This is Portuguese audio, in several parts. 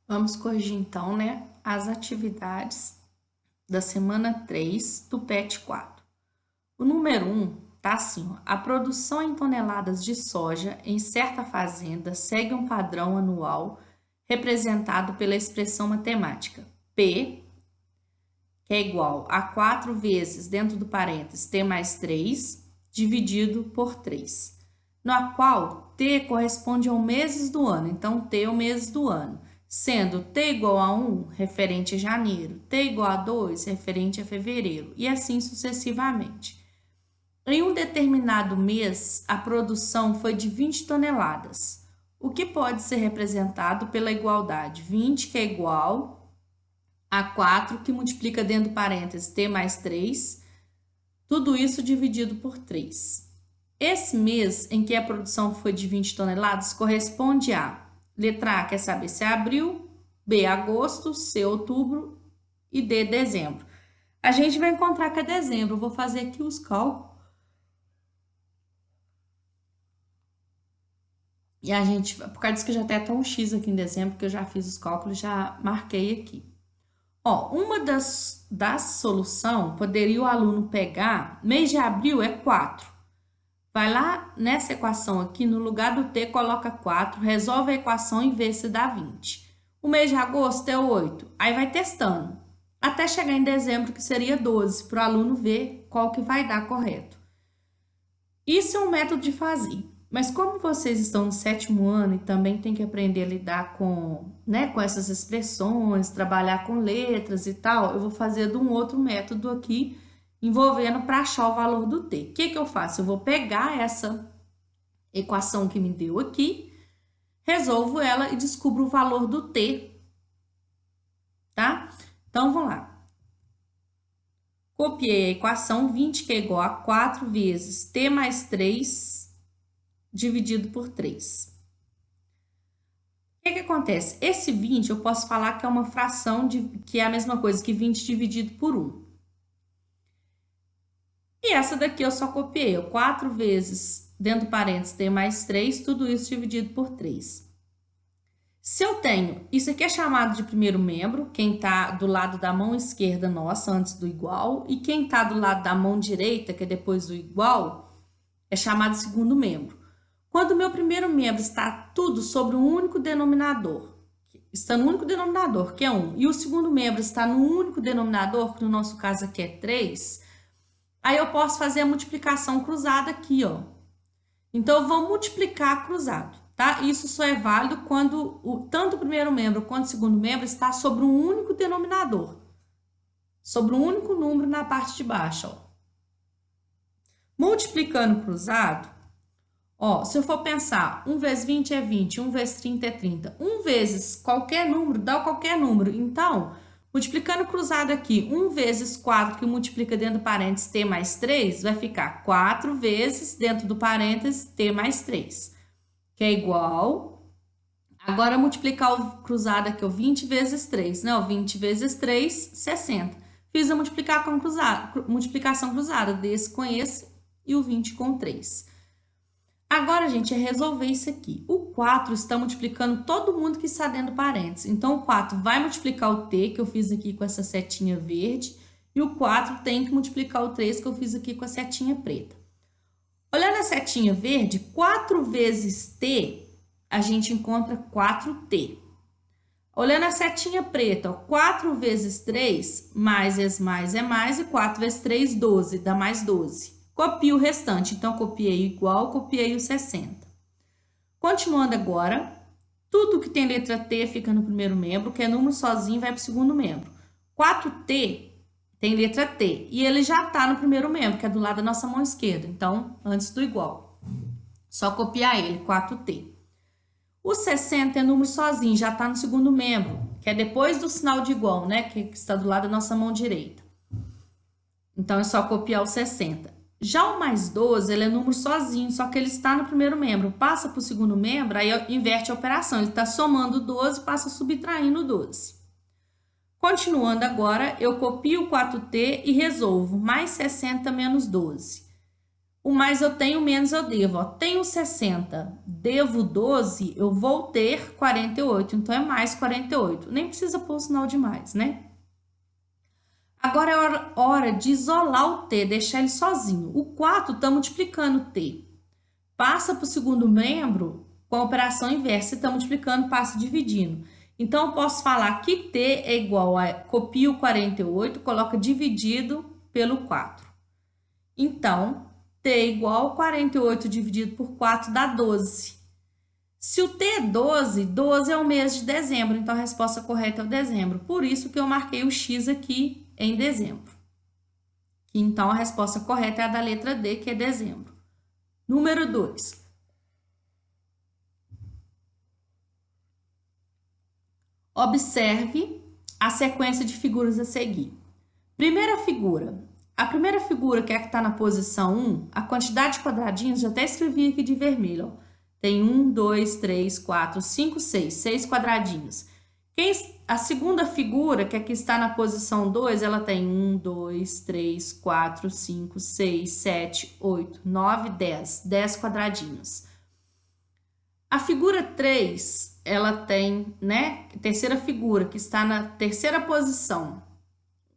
Vamos corrigir então, né, as atividades da semana 3 do PET 4. O número 1 tá assim, ó, a produção em toneladas de soja em certa fazenda segue um padrão anual representado pela expressão matemática P, que é igual a 4 vezes, dentro do parênteses, T mais 3, dividido por 3, na qual T corresponde ao meses do ano, então T é o mês do ano, sendo T igual a 1, referente a janeiro, T igual a 2, referente a fevereiro, e assim sucessivamente. Em um determinado mês, a produção foi de 20 toneladas, o que pode ser representado pela igualdade 20, que é igual a 4, que multiplica dentro do parênteses T mais 3, tudo isso dividido por 3. Esse mês em que a produção foi de 20 toneladas corresponde a letra A, quer saber se é abril, B, agosto, C, outubro e D, dezembro. A gente vai encontrar que é dezembro. Eu vou fazer aqui os cálculos. E a gente, por causa disso que já tem até um X aqui em dezembro, que eu já fiz os cálculos, já marquei aqui. Ó, uma das soluções, poderia o aluno pegar, mês de abril é 4. Vai lá nessa equação aqui, no lugar do T, coloca 4, resolve a equação e vê se dá 20. O mês de agosto é 8, aí vai testando, até chegar em dezembro, que seria 12, para o aluno ver qual que vai dar correto. Isso é um método de fazer. Mas como vocês estão no 7º ano e também tem que aprender a lidar com, né, com essas expressões, trabalhar com letras e tal, eu vou fazer de um outro método aqui, envolvendo para achar o valor do t. O que eu faço? Eu vou pegar essa equação que me deu aqui, resolvo ela e descubro o valor do t, tá? Então, vamos lá. Copiei a equação 20, que é igual a 4 vezes t mais 3 dividido por 3. O que acontece? Esse 20 eu posso falar que é uma fração que é a mesma coisa que 20 dividido por 1. E essa daqui eu só copiei, 4 vezes, dentro do parênteses, t mais 3, tudo isso dividido por 3. Se eu tenho, isso aqui é chamado de primeiro membro, quem está do lado da mão esquerda nossa, antes do igual, e quem está do lado da mão direita, que é depois do igual, é chamado de segundo membro. Quando o meu primeiro membro está tudo sobre um único denominador, está no único denominador, que é 1, e o segundo membro está no único denominador, que no nosso caso aqui é 3, aí eu posso fazer a multiplicação cruzada aqui, ó. Então, eu vou multiplicar cruzado, tá? Isso só é válido quando tanto o primeiro membro quanto o segundo membro está sobre um único denominador, sobre um único número na parte de baixo, ó. Multiplicando cruzado, ó, se eu for pensar, 1 vezes 20 é 20, 1 vezes 30 é 30. 1 vezes qualquer número dá qualquer número. Então, multiplicando cruzado aqui, 1 vezes 4, que multiplica dentro do parênteses t mais 3, vai ficar 4 vezes dentro do parênteses t mais 3, que é igual. Agora, multiplicar o cruzado aqui, o 20 vezes 3, né? O 20 vezes 3, 60. Fiz a multiplicação cruzada desse com esse e o 20 com 3. Agora, gente, é resolver isso aqui. O 4 está multiplicando todo mundo que está dentro do parênteses. Então, o 4 vai multiplicar o t, que eu fiz aqui com essa setinha verde, e o 4 tem que multiplicar o 3, que eu fiz aqui com a setinha preta. Olhando a setinha verde, 4 vezes t, a gente encontra 4t. Olhando a setinha preta, ó, 4 vezes 3, mais é mais, e 4 vezes 3, 12, dá mais 12. Copio o restante, então copiei igual, copiei o 60. Continuando agora, tudo que tem letra T fica no primeiro membro, que é número sozinho, vai para o segundo membro. 4T tem letra T, e ele já está no primeiro membro, que é do lado da nossa mão esquerda, então, antes do igual. Só copiar ele, 4T. O 60 é número sozinho, já está no segundo membro, que é depois do sinal de igual, né, que está do lado da nossa mão direita. Então, é só copiar o 60. Já o mais 12, ele é número sozinho, só que ele está no primeiro membro. Passa para o segundo membro, aí inverte a operação. Ele está somando 12, passa subtraindo 12. Continuando agora, eu copio o 4t e resolvo mais 60 menos 12. O mais eu tenho, menos eu devo. Ó, tenho 60, devo 12, eu vou ter 48. Então, é mais 48. Nem precisa pôr o sinal de mais, né? Agora é hora de isolar o t, deixar ele sozinho. O 4 está multiplicando t. Passa para o segundo membro com a operação inversa. Está multiplicando, passa dividindo. Então, eu posso falar que t é igual a... Copia o 48, coloca dividido pelo 4. Então, t é igual a 48 dividido por 4 dá 12. Se o t é 12, 12 é o mês de dezembro. Então, a resposta correta é o dezembro. Por isso que eu marquei o X aqui em dezembro. Então, a resposta correta é a da letra D, que é dezembro. Número 2. Observe a sequência de figuras a seguir. Primeira figura. A primeira figura, que é a que está na posição 1, a quantidade de quadradinhos, já até escrevi aqui de vermelho. Ó. Tem 1, 2, 3, 4, 5, 6. 6 quadradinhos. A segunda figura, que aqui está na posição 2, ela tem 1, 2, 3, 4, 5, 6, 7, 8, 9, 10. 10 quadradinhos. A figura 3, ela tem, né? Terceira figura, que está na terceira posição.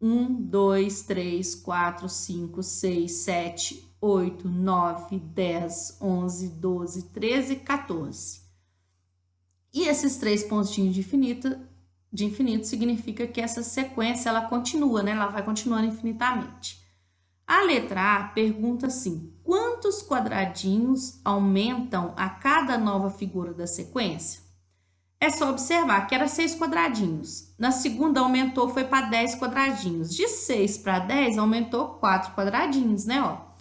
1, 2, 3, 4, 5, 6, 7, 8, 9, 10, 11, 12, 13, 14. E esses 3 pontinhos de infinito significa que essa sequência ela continua, né? Ela vai continuando infinitamente. A letra A pergunta assim: quantos quadradinhos aumentam a cada nova figura da sequência? É só observar que era 6 quadradinhos. Na segunda aumentou, foi para 10 quadradinhos. De 6 para 10 aumentou 4 quadradinhos, né? Ó.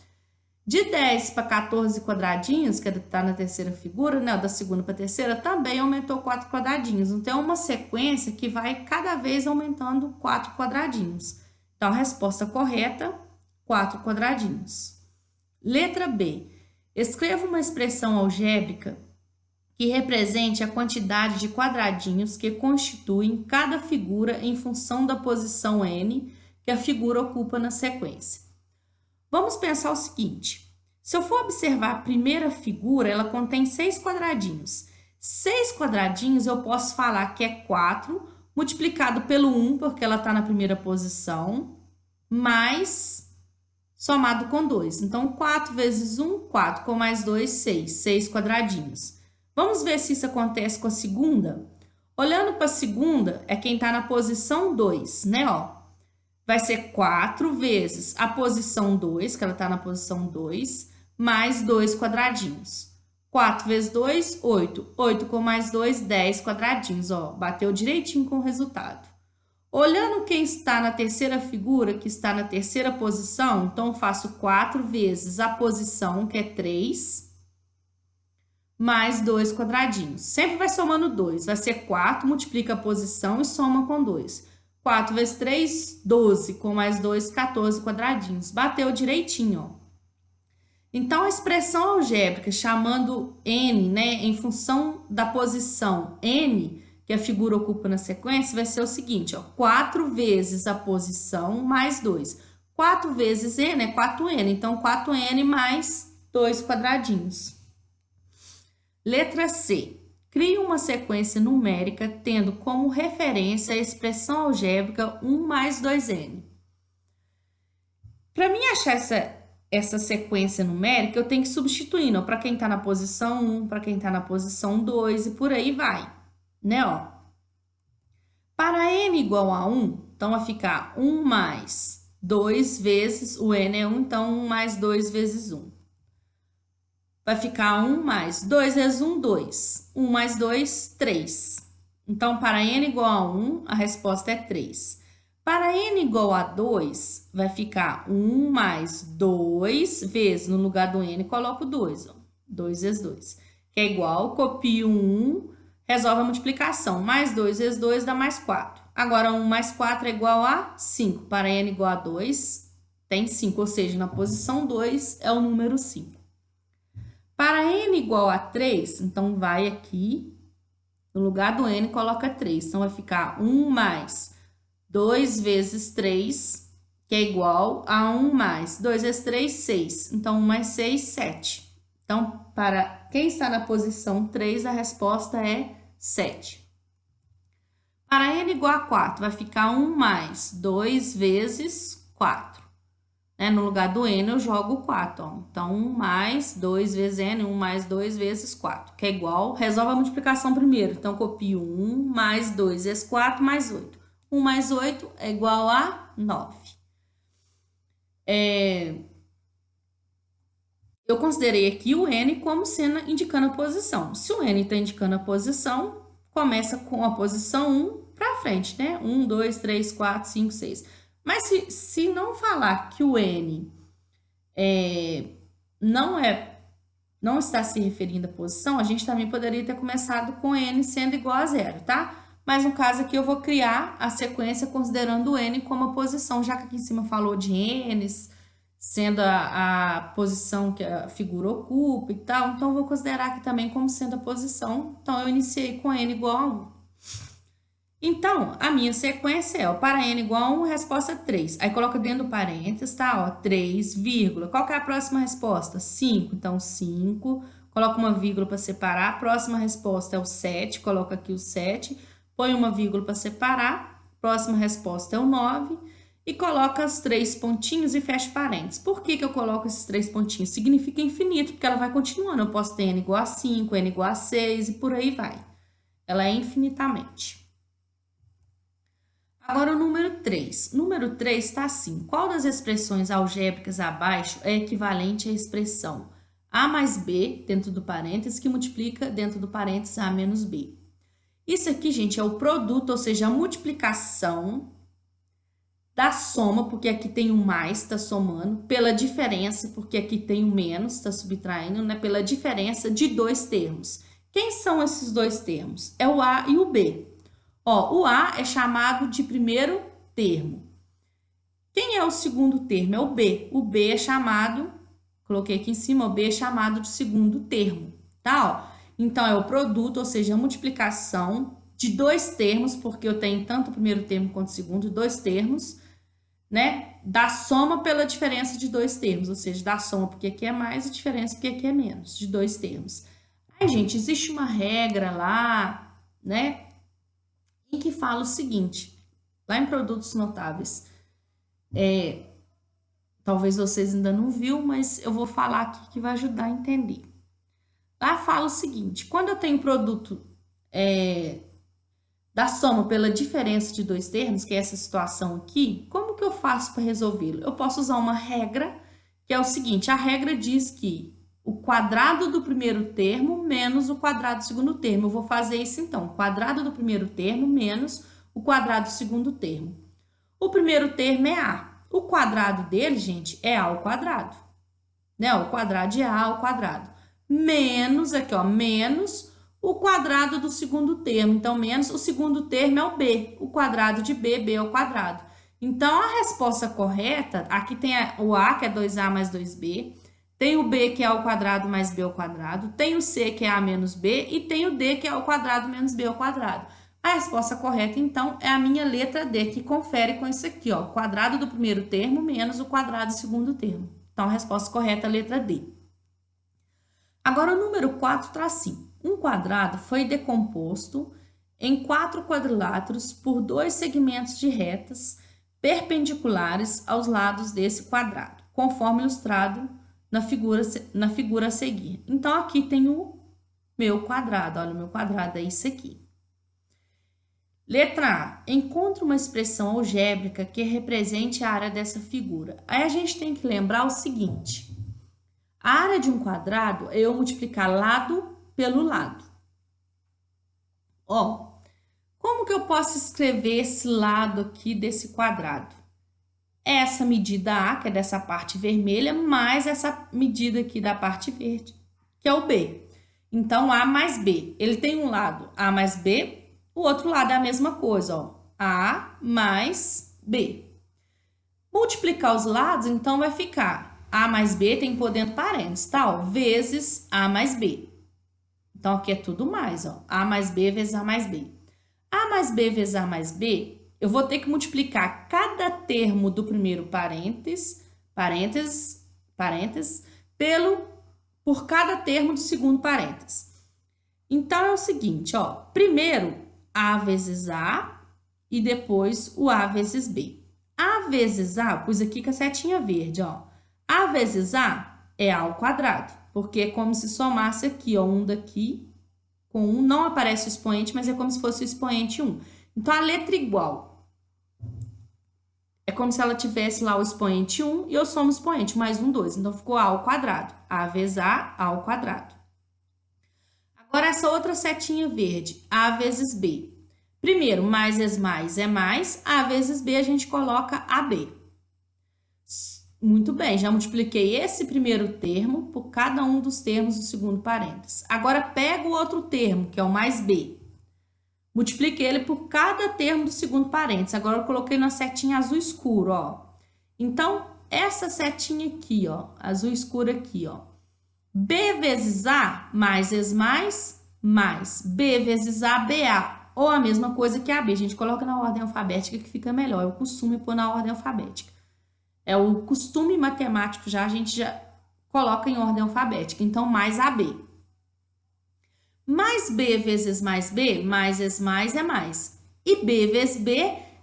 De 10 para 14 quadradinhos, que está na terceira figura, né? Da segunda para a terceira, também aumentou 4 quadradinhos. Então, é uma sequência que vai cada vez aumentando 4 quadradinhos. Então, a resposta correta, 4 quadradinhos. Letra B. Escreva uma expressão algébrica que represente a quantidade de quadradinhos que constituem cada figura em função da posição n que a figura ocupa na sequência. Vamos pensar o seguinte: se eu for observar a primeira figura, ela contém 6 quadradinhos. 6 quadradinhos eu posso falar que é 4 multiplicado pelo 1, porque ela está na primeira posição, mais somado com 2. Então, 4 vezes 1, 4, com mais 2, 6. 6 quadradinhos. Vamos ver se isso acontece com a segunda? Olhando para a segunda, é quem está na posição 2, né? Ó, vai ser 4 vezes a posição 2, que ela está na posição 2, mais 2 quadradinhos. 4 vezes 2, 8. 8 com mais 2, 10 quadradinhos. Ó, bateu direitinho com o resultado. Olhando quem está na terceira figura, que está na terceira posição, então eu faço 4 vezes a posição, que é 3, mais 2 quadradinhos. Sempre vai somando 2. Vai ser 4, multiplica a posição e soma com 2. 4 vezes 3, 12. Com mais 2, 14 quadradinhos. Bateu direitinho, ó. Então, a expressão algébrica chamando n, né, em função da posição n, que a figura ocupa na sequência, vai ser o seguinte, ó. 4 vezes a posição mais 2. 4 vezes n é 4n. Então, 4n mais 2 quadradinhos. Letra C. Crie uma sequência numérica tendo como referência a expressão algébrica 1 mais 2n. Para mim achar essa sequência numérica, eu tenho que substituir, para quem está na posição 1, para quem está na posição 2 e por aí vai, né? Ó. Para n igual a 1, então vai ficar 1 mais 2 vezes, o n é 1, então 1 mais 2 vezes 1. Vai ficar 1 mais 2 vezes 1, 2. 1 mais 2, 3. Então, para n igual a 1, a resposta é 3. Para n igual a 2, vai ficar 1 mais 2 vezes, no lugar do n, coloco 2. Ó. 2 vezes 2. Que é igual, copio 1, resolve a multiplicação. Mais 2 vezes 2 dá mais 4. Agora, 1 mais 4 é igual a 5. Para n igual a 2, tem 5. Ou seja, na posição 2 é o número 5. Para n igual a 3, então vai aqui, no lugar do n, coloca 3. Então, vai ficar 1 mais 2 vezes 3, que é igual a 1 mais 2 vezes 3, 6. Então, 1 mais 6, 7. Então, para quem está na posição 3, a resposta é 7. Para n igual a 4, vai ficar 1 mais 2 vezes 4. No lugar do n, eu jogo 4. Ó. Então, 1 mais 2 vezes n, 1 mais 2 vezes 4, que é igual, resolve a multiplicação primeiro. Então, copio 1 mais 2 vezes 4 mais 8. 1 mais 8 é igual a 9. Eu considerei aqui o n como sendo indicando a posição. Se o n está indicando a posição, começa com a posição 1 para frente, né? 1, 2, 3, 4, 5, 6. Mas se não falar que o n não está se referindo à posição, a gente também poderia ter começado com n sendo igual a 0, tá? Mas no caso aqui eu vou criar a sequência considerando o n como a posição, já que aqui em cima falou de n's, sendo a posição que a figura ocupa e tal, então eu vou considerar aqui também como sendo a posição. Então, eu iniciei com n igual a 1. Então, a minha sequência é, ó, para n igual a 1, resposta 3. Aí, coloca dentro do parênteses, tá? Ó, 3, vírgula. Qual que é a próxima resposta? 5. Então, 5. Coloca uma vírgula para separar. A próxima resposta é o 7. Coloca aqui o 7. Põe uma vírgula para separar. Próxima resposta é o 9. E coloca os 3 pontinhos e fecha parênteses. Por que eu coloco esses 3 pontinhos? Significa infinito, porque ela vai continuando. Eu posso ter n igual a 5, n igual a 6 e por aí vai. Ela é infinitamente. Agora o número 3. Número 3 está assim. Qual das expressões algébricas abaixo é equivalente à expressão a mais b, dentro do parênteses, que multiplica dentro do parênteses a menos b? Isso aqui, gente, é o produto, ou seja, a multiplicação da soma, porque aqui tem o mais, está somando, pela diferença, porque aqui tem o menos, está subtraindo, né? Pela diferença de dois termos. Quem são esses dois termos? É o a e o b. Ó, o A é chamado de primeiro termo. Quem é o segundo termo? É o B. O B é chamado, coloquei aqui em cima, o B é chamado de segundo termo, tá? Ó, então, é o produto, ou seja, a multiplicação de dois termos, porque eu tenho tanto o primeiro termo quanto o segundo, dois termos, né? Da soma pela diferença de dois termos, ou seja, da soma porque aqui é mais e diferença porque aqui é menos, de dois termos. Aí, gente, existe uma regra lá, né? Em que fala o seguinte, lá em produtos notáveis, talvez vocês ainda não viram, mas eu vou falar aqui que vai ajudar a entender. Lá fala o seguinte, quando eu tenho produto da soma pela diferença de dois termos, que é essa situação aqui, como que eu faço para resolvê-lo? Eu posso usar uma regra, que é o seguinte, a regra diz que o quadrado do primeiro termo menos o quadrado do segundo termo. Eu vou fazer isso então, quadrado do primeiro termo menos o quadrado do segundo termo. O primeiro termo é A. O quadrado dele, gente, é A ao quadrado. Né? O quadrado de A ao quadrado. Menos, aqui ó, menos o quadrado do segundo termo. Então, menos o segundo termo é o B. O quadrado de B, B ao quadrado. Então, a resposta correta, aqui tem o A, que é 2A mais 2B. Tem o B, que é A ao quadrado mais B ao quadrado. Tem o C, que é A menos B. E tem o D, que é A ao quadrado menos B ao quadrado. A resposta correta, então, é a minha letra D, que confere com isso aqui, ó. Quadrado do primeiro termo menos o quadrado do segundo termo. Então, a resposta correta é a letra D. Agora, o número 4 está assim. Um quadrado foi decomposto em 4 quadriláteros por 2 segmentos de retas perpendiculares aos lados desse quadrado, conforme ilustrado na figura a seguir. Então, aqui tem o meu quadrado. Olha, o meu quadrado é isso aqui. Letra A. Encontre uma expressão algébrica que represente a área dessa figura. Aí a gente tem que lembrar o seguinte. A área de um quadrado é eu multiplicar lado pelo lado. Ó, como que eu posso escrever esse lado aqui desse quadrado? Essa medida A, que é dessa parte vermelha, mais essa medida aqui da parte verde, que é o B. Então, A mais B. Ele tem um lado A mais B, o outro lado é a mesma coisa, ó. A mais B. Multiplicar os lados, então, vai ficar A mais B, tem que pôr dentro parênteses, tá? Ó, vezes A mais B. Então, aqui é tudo mais, ó. A mais B vezes A mais B. A mais B vezes A mais B eu vou ter que multiplicar cada termo do primeiro parênteses, por cada termo do segundo parênteses. Então, é o seguinte, ó, primeiro A vezes A e depois o A vezes B. A vezes A, pus aqui com a setinha verde, ó. A vezes A é A ao quadrado, porque é como se somasse aqui, ó, um daqui com um, não aparece o expoente, mas é como se fosse o expoente 1. Então, a letra igual é como se ela tivesse lá o expoente 1 e eu somo o expoente, mais 1, 2. Então, ficou A ao quadrado. A vezes A ao quadrado. Agora, essa outra setinha verde, A vezes B. Primeiro, mais vezes mais é mais, A vezes B a gente coloca AB. Muito bem, já multipliquei esse primeiro termo por cada um dos termos do segundo parênteses. Agora, pego o outro termo, que é o mais B. Multipliquei ele por cada termo do segundo parênteses. Agora, eu coloquei na setinha azul escuro, ó. Então, essa setinha aqui, ó, azul escuro aqui, ó. B vezes A, mais vezes mais. B vezes A, BA. Ou a mesma coisa que AB. A gente coloca na ordem alfabética que fica melhor. É o costume pôr na ordem alfabética. É o costume matemático já, a gente já coloca em ordem alfabética. Então, mais AB. Mais B vezes mais B, mais vezes mais é mais. E B vezes B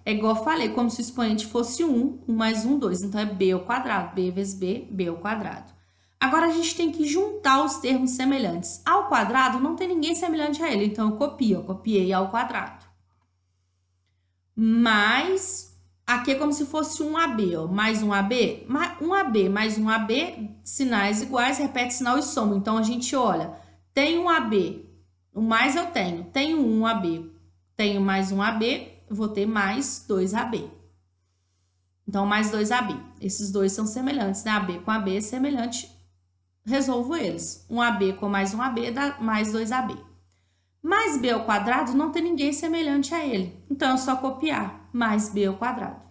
é igual eu falei, como se o expoente fosse 1, 1 mais 1, 2. Então, é B ao quadrado. B vezes B, B ao quadrado. Agora, a gente tem que juntar os termos semelhantes. Ao quadrado, não tem ninguém semelhante a ele. Então, eu copio, copiei ao quadrado. Mais, aqui é como se fosse um AB, ó. Mais um AB, mais um AB, sinais iguais, repete sinal e soma. Então, a gente olha, tem um AB, o mais eu tenho um AB, tenho mais um AB, vou ter mais 2AB. Então, mais 2AB. Esses dois são semelhantes, né? AB com AB é semelhante. Resolvo eles. Um AB com mais um AB dá mais 2AB. Mais B ao quadrado não tem ninguém semelhante a ele. Então, é só copiar. Mais B ao quadrado.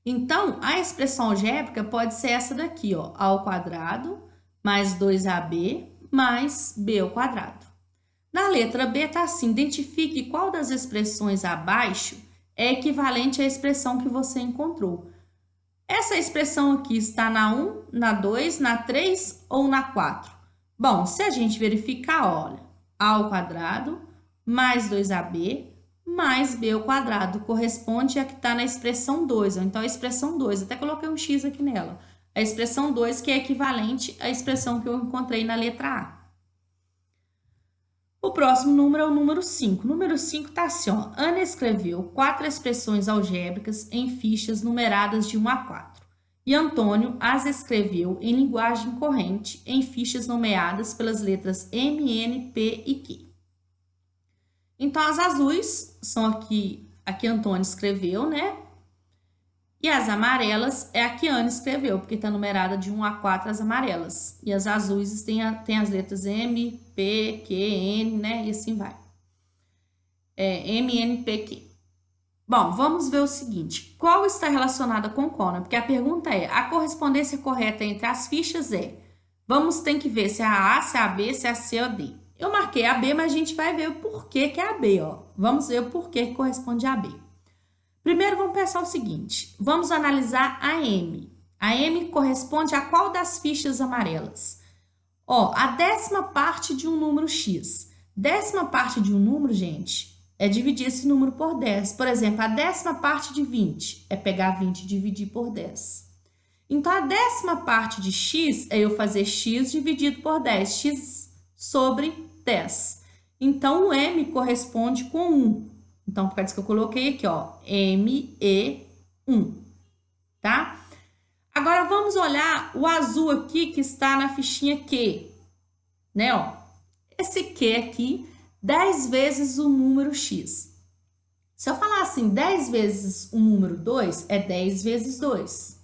Então, a expressão algébrica pode ser essa daqui, ó. A ao quadrado mais 2AB mais B ao quadrado. Na letra B tá assim, identifique qual das expressões abaixo é equivalente à expressão que você encontrou. Essa expressão aqui está na 1, na 2, na 3 ou na 4? Bom, se a gente verificar, olha, A ao quadrado mais 2AB mais B ao quadrado corresponde a que está na expressão 2. Então, a expressão 2, até coloquei um X aqui nela. A expressão 2 que é equivalente à expressão que eu encontrei na letra A. O próximo número é o número 5. O número 5 está assim, ó. Ana escreveu 4 expressões algébricas em fichas numeradas de 1 a 4. E Antônio as escreveu em linguagem corrente em fichas nomeadas pelas letras M, N, P e Q. Então, as azuis são aqui a que Antônio escreveu, né? E as amarelas é a que Ana escreveu, porque está numerada de 1 a 4 as amarelas. E as azuis tem as letras M, P, Q, N, né? E assim vai. M, N, P, Q. Bom, vamos ver o seguinte. Qual está relacionada com qual, né? Porque a pergunta é, a correspondência correta entre as fichas é... Tem que ver se é a A, se é a B, se é a C ou a D. Eu marquei a B, mas a gente vai ver o porquê que é a B, ó. Vamos ver o porquê que corresponde a B. Primeiro, vamos pensar o seguinte. Vamos analisar a M. A M corresponde a qual das fichas amarelas? Ó, a 10ª parte de um número X. 10ª parte de um número, gente, é dividir esse número por 10. Por exemplo, a 10ª parte de 20 é pegar 20 e dividir por 10. Então, a 10ª parte de X é eu fazer X dividido por 10. X sobre 10. Então, o M corresponde com 1. Então, por causa que eu coloquei aqui, ó, ME1, tá? Agora, vamos olhar o azul aqui que está na fichinha Q, né, ó. Esse Q aqui, 10 vezes o número X. Se eu falar assim, 10 vezes o número 2, é 10 vezes 2.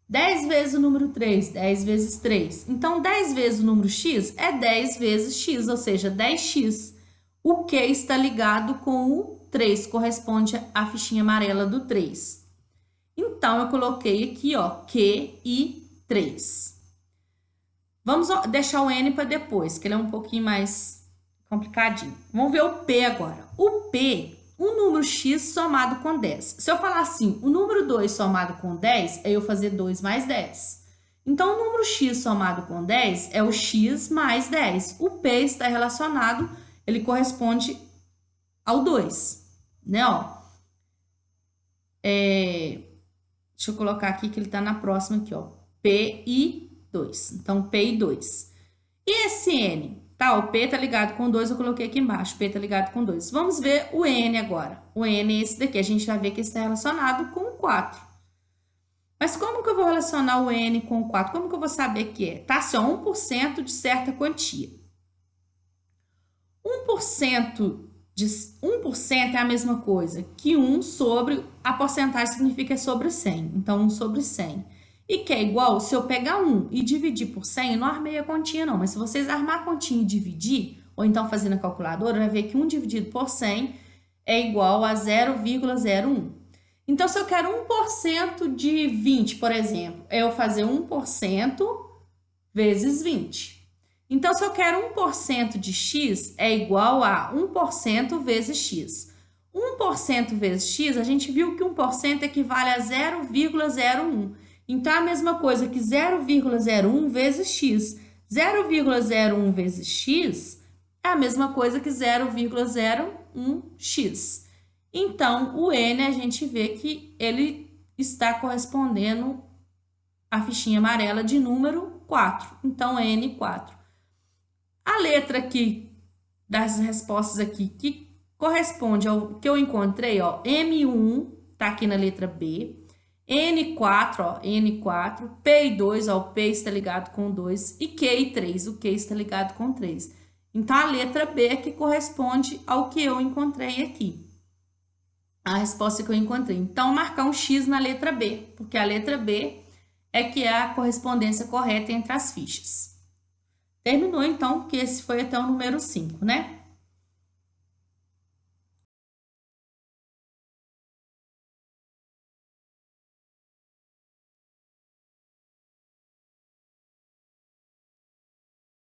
10 vezes o número 3, 10 vezes 3. Então, 10 vezes o número X é 10 vezes X, ou seja, 10X. O Q está ligado com o 3, corresponde à fichinha amarela do 3. Então, eu coloquei aqui, ó, Q e 3. Vamos deixar o N para depois, que ele é um pouquinho mais complicadinho. Vamos ver o P agora. O P um número x somado com 10. Se eu falar assim, o número 2 somado com 10, é eu fazer 2 mais 10. Então, o número x somado com 10 é o x mais 10. O p está relacionado, ele corresponde ao 2, né? Ó. Deixa eu colocar aqui que ele está na próxima aqui, ó. P e 2. Então, P e 2. E esse N? Tá, o P está ligado com 2, eu coloquei aqui embaixo. P está ligado com 2. Vamos ver o N agora. O N é esse daqui. A gente vai ver que está relacionado com o 4. Mas como que eu vou relacionar o N com o 4? Como que eu vou saber que é? Tá, assim, ó, 1% de certa quantia. 1% é a mesma coisa que 1 sobre, a porcentagem significa sobre 100. Então, 1 sobre 100. E que é igual, se eu pegar 1 e dividir por 100, eu não armei a continha não, mas se vocês armar a continha e dividir, ou então fazer na calculadora, vai ver que 1 dividido por 100 é igual a 0,01. Então, se eu quero 1% de 20, por exemplo, é eu fazer 1% vezes 20. Então, se eu quero 1% de x, é igual a 1% vezes x. 1% vezes x, a gente viu que 1% equivale a 0,01. Então, é a mesma coisa que 0,01 vezes x. 0,01 vezes x é a mesma coisa que 0,01x. Então, o N a gente vê que ele está correspondendo à fichinha amarela de número 4. Então, N4. A letra aqui das respostas aqui que corresponde ao que eu encontrei, ó, M1 tá aqui na letra B, N4, ó, N4, P e 2, ó, o P está ligado com 2 e Q e 3, o Q está ligado com 3. Então, a letra B é que corresponde ao que eu encontrei aqui. A resposta que eu encontrei. Então, marcar um X na letra B, porque a letra B é que é a correspondência correta entre as fichas. Terminou, então, que esse foi até o número 5, né?